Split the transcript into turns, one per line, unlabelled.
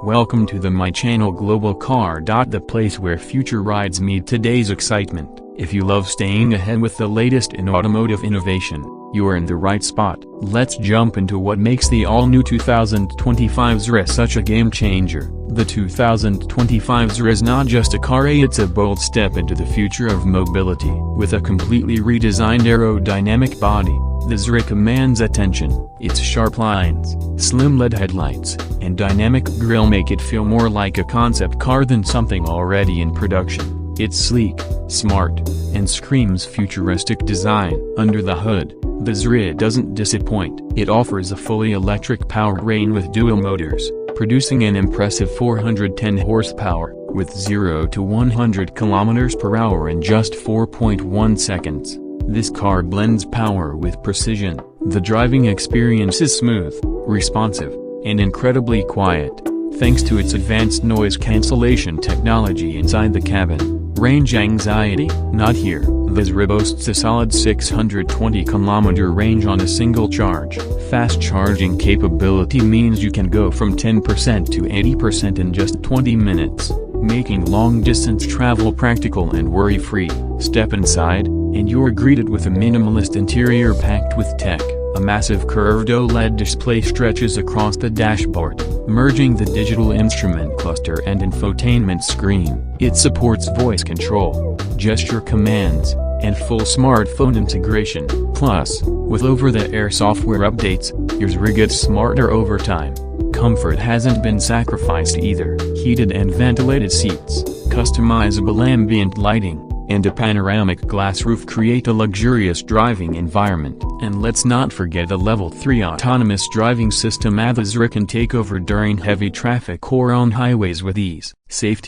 Welcome to the My Channel Global Car. The place where future rides meet today's excitement. If you love staying ahead with the latest in automotive innovation, you are in the right spot. Let's jump into what makes the all-new 2025 ZR such a game-changer. The 2025 ZR is not just a car, it's a bold step into the future of mobility. With a completely redesigned aerodynamic body, the ZR commands attention. Its sharp lines, slim LED headlights, and dynamic grille make it feel more like a concept car than something already in production. It's sleek, smart, and screams futuristic design. Under the hood, the ZR doesn't disappoint. It offers a fully electric powertrain with dual motors, producing an impressive 410 horsepower, with 0 to 100 km/h in just 4.1 seconds. This car blends power with precision. The driving experience is smooth, responsive, and incredibly quiet, thanks to its advanced noise cancellation technology inside the cabin. Range anxiety? Not here. The ZR boasts a solid 620 km range on a single charge. Fast charging capability means you can go from 10% to 80% in just 20 minutes, making long-distance travel practical and worry-free. Step inside, and you're greeted with a minimalist interior packed with tech. A massive curved OLED display stretches across the dashboard, merging the digital instrument cluster and infotainment screen. It supports voice control, gesture commands, and full smartphone integration. Plus, with over-the-air software updates, your ZR gets smarter over time. Comfort hasn't been sacrificed either. Heated and ventilated seats, customizable ambient lighting, and a panoramic glass roof create a luxurious driving environment. And let's not forget the Level 3 autonomous driving system. The ZR can take over during heavy traffic or on highways with ease. Safety